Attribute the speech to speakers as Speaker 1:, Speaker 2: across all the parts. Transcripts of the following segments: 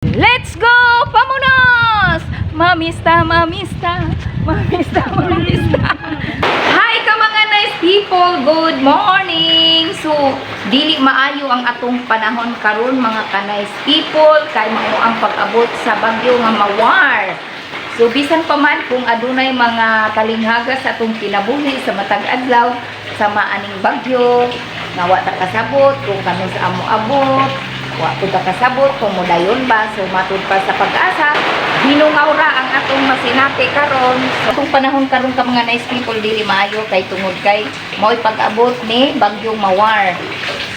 Speaker 1: Let's go! Pamunos! Mamista, mamista, mamista, mamista. Hi ka mga nice people! Good morning! So, dili maayo ang atong panahon karon mga ka-nice people kay mao ang pag-abot sa bagyo nga Mawar. So, bisan pa man kung adunay mga kalinghaga sa atong kinabuhi sa matag adlaw sa maaning bagyo, nga wa ta kasabot kung kami sa amo-abot, wa po ta kasabot kung mudayon ba. So, matud pa sa pag-asa, hinungaw ra ang atong masinati karon. So, atong panahon karon ka mga nice people dili maayo kay tungod kay mao'y pag-abot ni bagyong Mawar.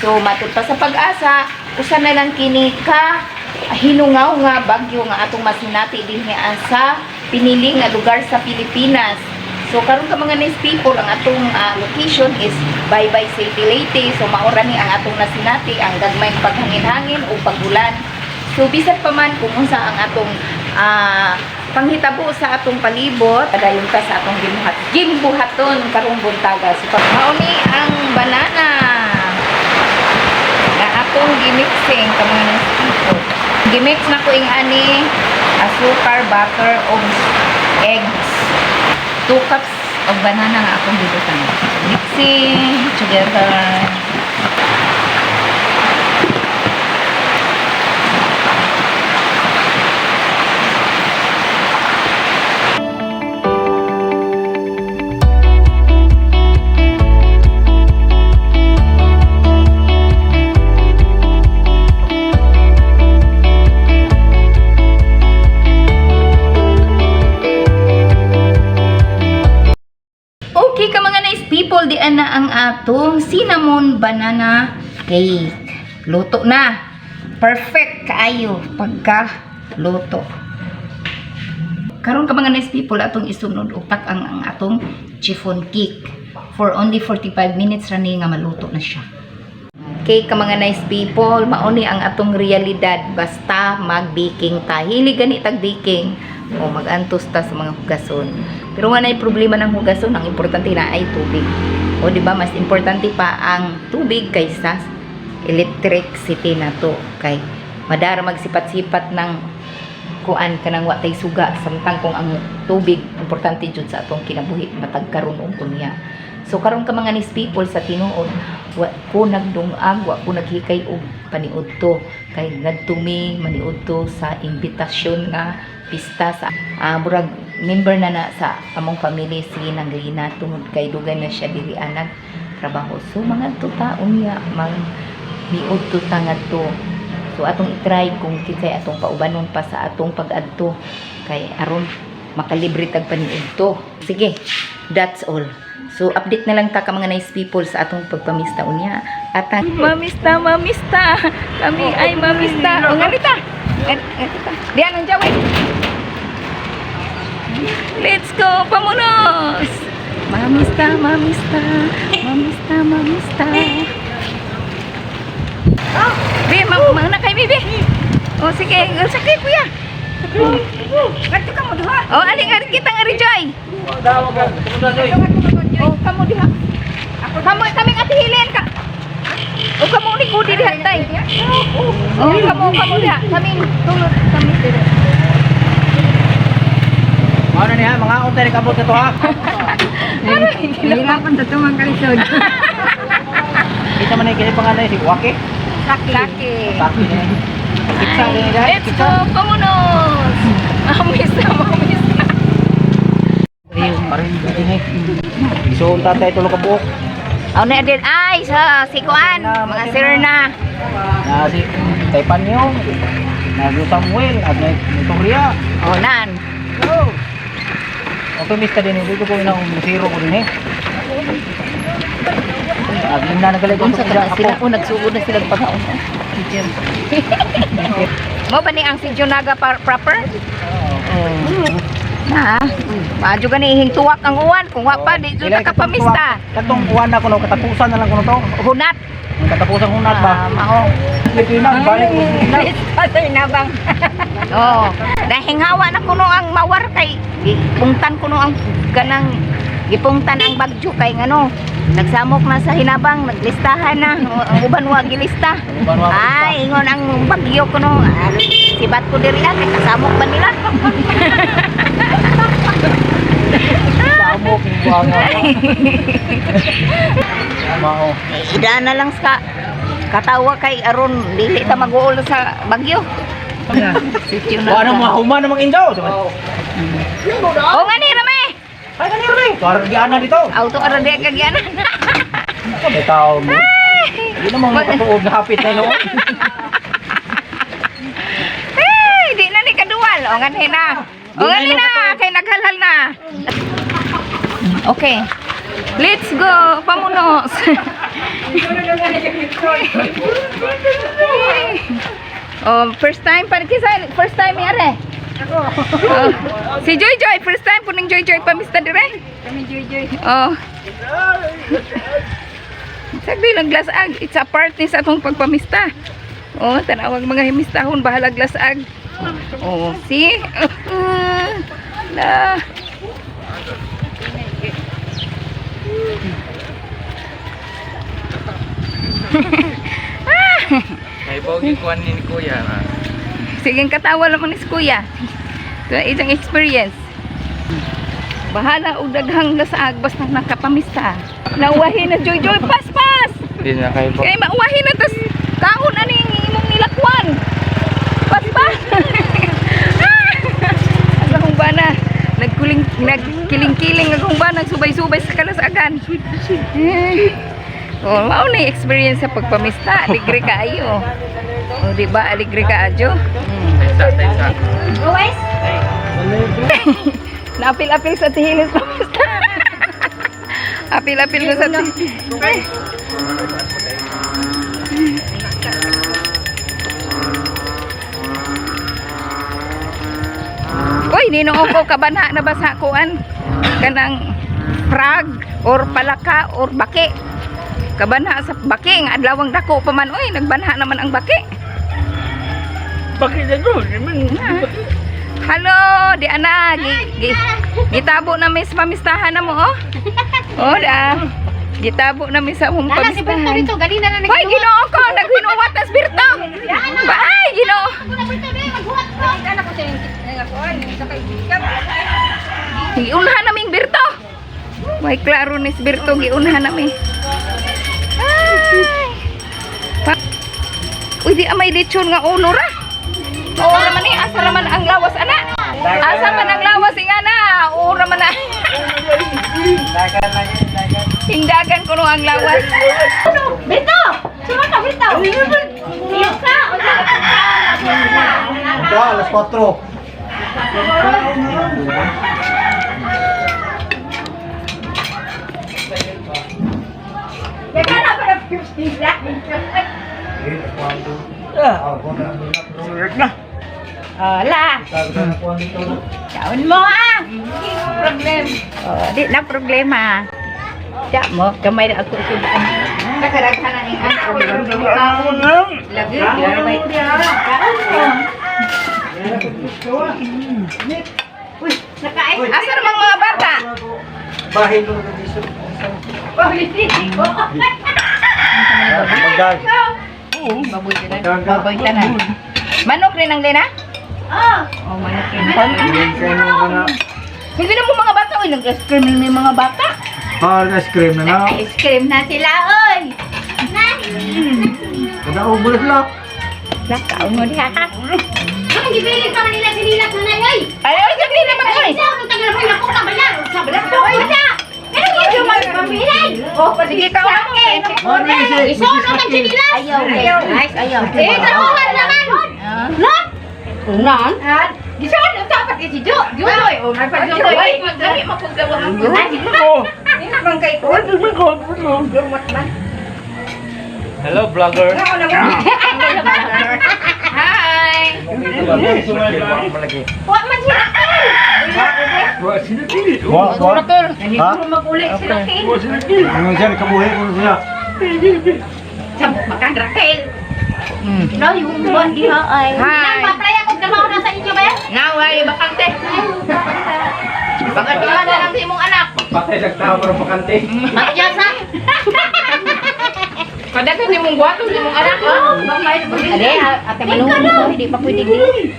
Speaker 1: So, matud pa sa pag-asa, usa na lang kini ka hinungaw nga bagyo nga atong masinati dinhi sa pinili nga lugar sa Pilipinas. So karon ka mga nice people, ang atong location is Baybay City, Leyte. So maura ni ang atong nasinati ang gagmayng paghangin-hangin o pagulan. So bisan pa man kung unsa ang atong panghitabo sa atong palibot, padayon ta sa atong gimbuhaton karong buntaga. So mauni ang banana na atong gimixing ka mga nice people. Gimix na ko ing ani asukar, butter, o eggs. 2 cups of banana nga akong gibutan. Mixing together. Okay ka mga nice people, diyan na ang atong cinnamon banana cake. Luto na. Perfect kaayo pagka luto. Karon ka mga nice people, atong isunod utak ang atong chiffon cake. For only 45 minutes rani nga maluto na siya. Okay ka mga nice people, mauni ang atong realidad basta mag-baking ta. Hili gani tag baking o mag-antos ta sa mga hugason. Pero nga na problema ng hugason, ang importante na ay tubig. O di ba mas importante pa ang tubig kaysa electricity na to. Kay madara magsipat-sipat ng kuan kanang wa tay suga samtang kung ang tubig importante jud sa atong kinabuhi matag karon og kunya. So karon ka mga nice people sa tinuod, wa ko nagdungag, wa ko naghikay og paniudto kay ngadtumi maniudto sa imbitasyon nga pista sa burag member na sa among family si Nanglina tungod kay dugay na siya dili anak trabaho. So mga taon niya mang miudto tangadto. So atong i-try kung kinsay atong paubanon pa sa atong pag-adto kay aron makalibre tag paniudto. Sige, that's all. So update na lang ta ka mga nice people sa atong pagpamista unya. Atang mamista, mamista. Kami ay mamista. O ngalita. Diyan ang jaway. Let's go, pamunos! Mamista, mamista, mamista, mamista. Oh, Bi, mauna kay Bibi. Oh, sige, sakit kuya. Ngadto ka mo diha. Oh, aling kita nga Joy. Oh, kamu diha. Ako kaming atihilin ka. O kamu ni kudi diha tay. Oh, kamu diha. Kaming tulod kami dire.
Speaker 2: Ano niya, mga untay kabot ito ha.
Speaker 1: Hirapan sa tumang kalisod.
Speaker 2: Kita man ay kini panganay si Waki.
Speaker 1: Laki.
Speaker 2: Taki niya. Kitsa din niya.
Speaker 1: Let's go, pamunos! Mamista, mamista.
Speaker 2: Ayun, parin din eh. So tatay tulo ka buok.
Speaker 1: Aw na din ay sa sikuan, mga sir na.
Speaker 2: Na si Taypanyo. Na si Samuel at na Victoria.
Speaker 1: Oh nan.
Speaker 2: Oh. Optimista din dito ko ina zero ko din eh. At yun na nagalig ko
Speaker 1: Sila o nagsugod na sila pagkaon. Mo ba ni ang si Jonaga proper? Na, maadyo gani hingtuwak ang uwan kung wa pa di jud ka pamista.
Speaker 2: Katong uwan na kuno katapusan na lang kuno to.
Speaker 1: Hunat.
Speaker 2: Katapusan hunat ba?
Speaker 1: Mao.
Speaker 2: Pilipinas balik Pilipinas.
Speaker 1: Patoy na bang. Oh, dahil hawa na kuno ang Mawar kay pungtan kuno ang ganang gipungtan ang bagyo kay ngano. Nagsamok na sa hinabang, naglistahan na. Ang uban wa gilista.
Speaker 2: Uban wa gilista.
Speaker 1: Ay, ingon ang bagyo kuno. Sibat ko diri kay kasamok ba nila?
Speaker 2: Samok yung buwangan. Mao.
Speaker 1: Ida na lang sa katawa kay aron dili ta mag-uol sa bagyo. Sityo na.
Speaker 2: Ano mga human namang indaw.
Speaker 1: O nga ni rame.
Speaker 2: Ay kanir ni. Karag giana dito.
Speaker 1: Auto ara di kagyanan.
Speaker 2: May tao mo. Hindi naman makatuod na hapit na noon.
Speaker 1: Hey, di na ni kaduwal. O nga ni na. O nga ni na kay naghalhal na. Okay. Let's go, pamunos. Oh, first time pa kisa first time yare. Oh, si Joy Joy first time puning Joy Joy pamista dire. Kami Joy Joy. Oh. Sagdi lang glasag, it's a part ni sa atong pagpamista. Oh, tanawag mga himistahon bahala glasag. Oh, see? Na.
Speaker 3: Ay, bogi kuan ni Kuya na.
Speaker 1: Sige, katawa naman ni Kuya. Ito ay isang experience. Bahala o daghang lasaag basta nakapamista. Nauwahin na Joy Joy, pas!
Speaker 3: Di na kayo
Speaker 1: Kaya mauwahin na tas kaon na ning imong nilakwan. Pas! Ang bana, nagkiling-kiling ang bana, nagsubay-subay sa kalasagan. Oh, mao na experience sa pagpamista, aligre kaayo. Oh, di ba? Aligre ka adyo.
Speaker 3: Taysa.
Speaker 1: Guys. Napil-apil sa tihilis pamista. Apil-apil na sa tihilis. Uy, ninoo ko kabanha na ba sa kuan? Kanang frog or palaka or baki. Kabanha sa baki nga adlawang dako pa man. Uy, nagbanha naman ang baki.
Speaker 3: Bakit na doon?
Speaker 1: Hello, di ana, gitabo na mis pamistahan na mo, oh. Oh, da. Gitabo na mis sa mong pamistahan.
Speaker 4: Dito, ganina na
Speaker 1: Hoy, Ginoo ko, naghinuwat tas birto. Bye, Ginoo. Giunhan naming birto. May klaro nis birto giunhan nami. Ay. Uy, di amay lechon nga ulo ra. Oo naman eh, asa naman ang lawas, ana? Asa man ang lawas, ingana? Oo naman na. Hindagan ko no ang lawas.
Speaker 4: Bito! Suma ka, Bito! Iyok ka!
Speaker 2: Alas 4.
Speaker 4: Yakan na pa na 50 lang. Ala! Kaon mo ah!
Speaker 1: Problem. Oh, di na problema. Siya mo, kamay na ako subukan. Nakaraghan na yung lagi, may
Speaker 4: Uy, nakain!
Speaker 1: asa namang mga bata?
Speaker 2: Bahin mo na dito. Magdag.
Speaker 1: Baboy ka na. Baboy ka na. Manok rin ang Lena?
Speaker 4: Oh!
Speaker 1: Oh, manok rin. Hindi na mo mga bata. Uy, nag-ice cream na yung mga bata.
Speaker 2: Ice cream na nga.
Speaker 4: Ice cream na sila, oy!
Speaker 2: Kada ubos lang.
Speaker 1: Lakaw mo diha ka.
Speaker 4: Ang gipilit pa man nila sinilat na na, oy!
Speaker 1: Ayaw, sagli na mag-oy.
Speaker 4: Isa, kung tagal mo yung akong kabayan! Sa balas ko, wala! Pero hindi mo magpapilay!
Speaker 1: Oh, sige ka ulang eh.
Speaker 4: Iso, no, kang sinilas!
Speaker 1: Ayaw. Nice, ayaw.
Speaker 4: Eh, taruhan naman! Lot! Unan?
Speaker 1: Gisahan ang tapat kay si Jo. Joy. Oh, may pag-joy. Ay, dali mapagdawa ang Jo. Ay, hindi bang kay ko?
Speaker 3: Hello, vlogger.
Speaker 1: Hi.
Speaker 4: Wa man sila!
Speaker 2: Ha?
Speaker 1: Mag-uli sila kay.
Speaker 2: Ano siya, kabuhay ko siya.
Speaker 1: Makandrakil.
Speaker 4: No, yung buwan diha ay...
Speaker 1: Hi.
Speaker 4: Nagpaplay ako trabaho na sa inyo ba yan?
Speaker 1: Naway bakante. Bakante na lang si mong anak.
Speaker 2: nagtawa pero bakante.
Speaker 4: Matyasa.
Speaker 1: Kada ka ni mong gwato, ni mong anak.
Speaker 4: Ade, ate manunod ito, hindi pa pwede din.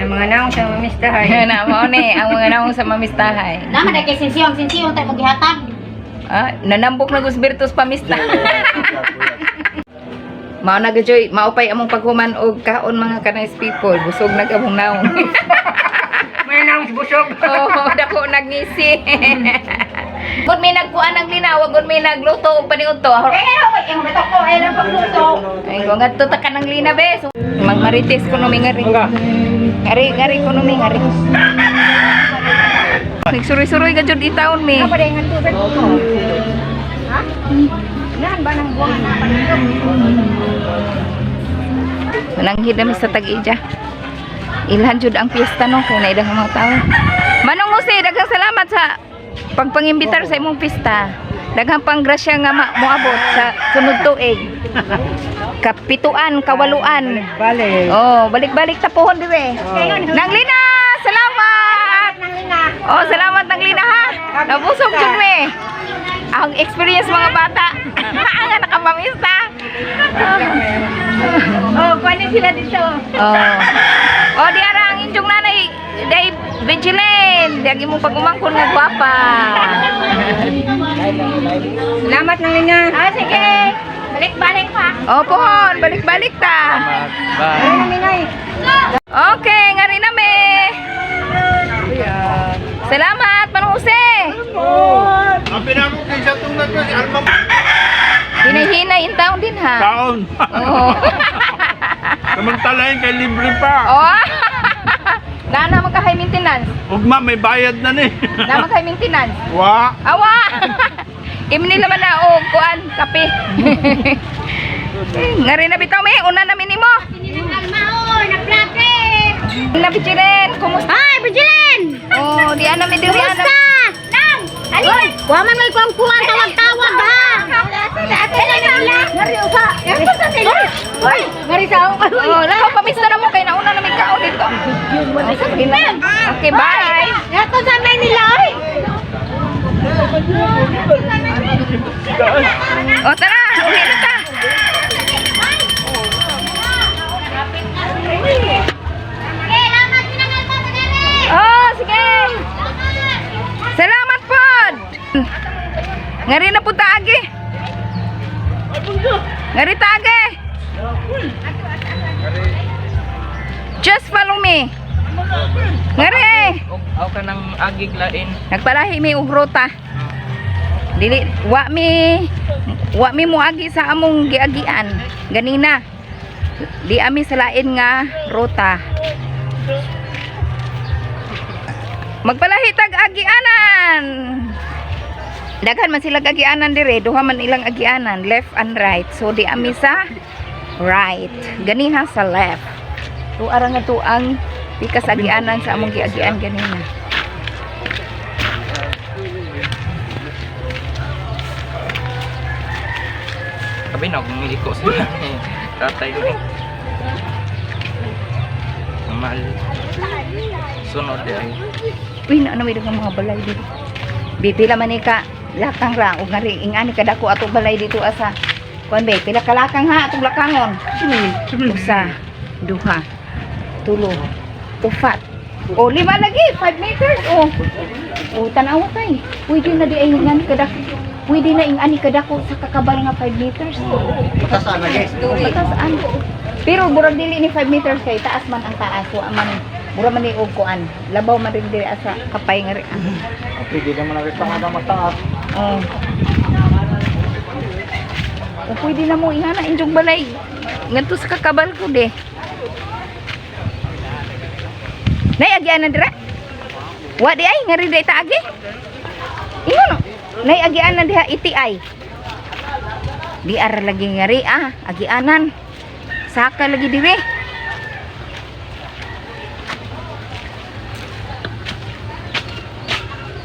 Speaker 1: Ang mga naong sa mamistahay. Na mo ni, ang mga naong sa mamistahay.
Speaker 4: Naman na kay sinsiyong tayo maghihatag.
Speaker 1: Ah, nanambok na gusbirtos pamista. Mao na gajoy, maupay among paghuman og kaon mga kanais people, busog na gamong naong.
Speaker 2: May nang busog.
Speaker 1: Oh, dako nagngisi. Gud may nagkuan ng linaw, gud may nagluto og paniudto.
Speaker 4: Yung beto ko, ay lang pagluto.
Speaker 1: Ay, kung ngadto ta ka ng lina be. So, magmarites ko numi ngari. Ngari ko numi ngari. Nagsuri-suroy ka jud itaon mi.
Speaker 4: Apa dengan tu beto ko? Ha? Yan ba nang buwan na panindog?
Speaker 1: Nananghid na mi sa tag-ija. Ilhan jud ang piyesta no kay naidang mga tao. Manong Jose, daghang salamat sa pagpangimbitar sa imong pista. Daghang panggrasya nga moabot sa sunod tuig. Kapituan, kawaluan.
Speaker 2: Balik.
Speaker 1: Oh, balik-balik tapuhon dire. Nang Lina, salamat. Oh, salamat Nang Lina ha. Nabusog jud mi. Ang experience mga bata. Ang nakapamista.
Speaker 4: Oh, kuanin sila dito.
Speaker 1: Oh. Oh, di ara ang inyong nanay day vigilant. Dagi mo pagumangkon nga gwapa. Salamat Nang Lina.
Speaker 4: Ah, sige. Balik-balik pa.
Speaker 1: Opo, balik-balik ta.
Speaker 3: Bye.
Speaker 1: Okay, ngari na me. Salamat, Manong Jose.
Speaker 5: Ang pinako kay sa tungkad ko si Alma
Speaker 1: Hinay-hinay in town din ha.
Speaker 5: taon.
Speaker 1: Oo.
Speaker 5: Samantalahin kay libre pa.
Speaker 1: Oh. Nana magka-high maintenance.
Speaker 5: Ugma may bayad na ni.
Speaker 1: Na magka-high maintenance.
Speaker 5: Wa.
Speaker 1: Awa. Imni naman na og kuan kape. Ngari na bitaw me, una na minimo.
Speaker 4: Almao, na-plate.
Speaker 1: Na Bijilen, kumusta?
Speaker 4: Ay, Bajilin!
Speaker 1: Oh, di ana mi diri ana.
Speaker 4: Kumusta? Nang! Alin! Kuha man may kuwang tawag-tawag ha! Ngari usa! Hoy! Ngari sa ako!
Speaker 1: Oh, lahat pamista na mo kay nauna na may kaon dito. Oh, sige na. Okay, bye.
Speaker 4: Yato sa may nila!
Speaker 1: Oh, tara, uwi na ta. Oh, sige. Salamat po. Ngari na punta agi. Ngari ta agi. Just follow me. Ngari.
Speaker 3: Aw ka ng agig lain.
Speaker 1: Nagpalahi mi og rota. Dili wa mi moagi sa among giagian. Ganina. Di ami sa lain nga rota. Magpalahi tag agianan. Daghan man sila agianan dire, duha man ilang agianan, left and right. So di ami sa right. Ganiha sa left. So ara nga to ang pikas agianan sa among giagian ganina.
Speaker 3: Sabi na kung iliko sila. Tatay ko ni. normal. Sunod ay.
Speaker 1: Uy, na may dagang mga balay dito. Pila man ni ka lakang ra ug ngari ingani kada ko ato balay dito asa. Kuan be, pila ka lakang ha atong lakangon. Usa, duha, tulo, upat. O lima lagi, 5 meters. O tanaw tay. Pwede na di ay ingani kada. Pwede na ingani kada ko sa kakabal nga 5 meters.
Speaker 2: Patasan lagi.
Speaker 1: Patasaan. Pero murag dili ni 5 meters kay taas man ang taas. Wa man mura man ni og kuan. Labaw man rin diri asa kapay nga ri.
Speaker 2: Pwede naman lagi tanga mataas.
Speaker 1: Oh. O pwede na mo ihana injong balay. Ngadto sa kakabal ko de. Nay agian na dira. Wa di ay ngari day ta agi. Ingon no. Nay agian na diha iti ay. Di ara lagi ngari agianan. Saka lagi dire.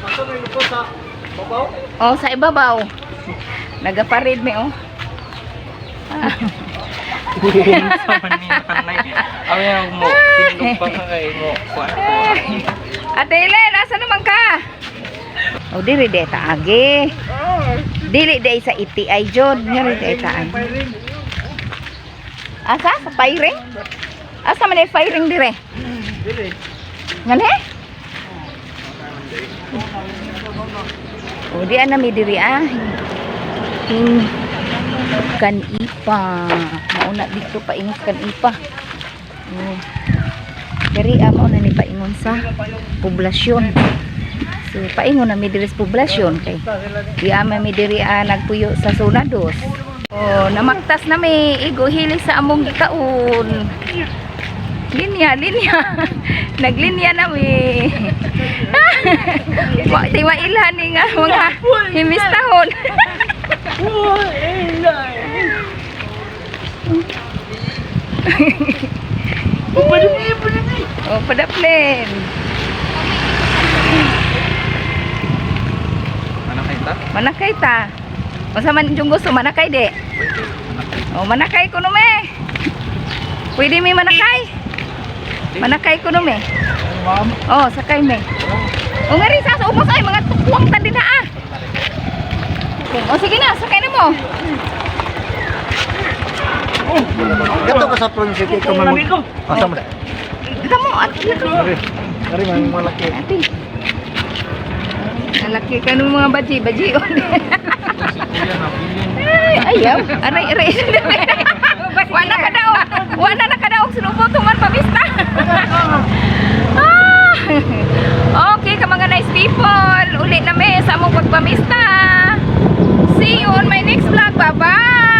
Speaker 2: Asa may lupo sa babaw?
Speaker 1: Oh, sa ibabaw. Nagaparid mi oh.
Speaker 3: Sa man ni nanay. Awi mo tinulog pa ka kay mo. Kuan ko.
Speaker 1: Ate Ellen, nasa naman ka? O, diri de taagi. Dili de sa iti ay jod. Diri de taan. Asa? Sa firing? Asa man yung firing dire?
Speaker 2: Dili.
Speaker 1: Ngani? O, di na mi diri Kanipa. Mauna dito paingon kanipa. Oh. Diri mauna ni paingon sa poblasyon. So paingon na mi diri sa poblasyon kay di mi diri nagpuyo sa zona 2. Oh, namaktas na mi igo hili sa among gikaon. Linya. Naglinya na mi. Wa di mailhan ni nga mga himistahon. Oh, padaplen. Manakay ta. Unsa man jung gusto manakay de? Oh, manakay ko no me. Pwede mi manakay? Manakay ko no me.
Speaker 2: Ma'am.
Speaker 1: Oh, sakay me. O nga rin sa umos ay mga tukwang ta din ha. O sige na, sakay na mo.
Speaker 2: Gato ka sa prinsipyo ko man. Asa mo?
Speaker 1: Dito mo, at dito.
Speaker 2: Dari man malaki.
Speaker 1: Ate. Nalaki ka nung mga baji. Ay, ayaw. Aray. Wala na ka daw. Sinubot man pamista. Okay, ka mga nice people. Ulit na may sa among pagpamista. See you on my next vlog. Bye-bye.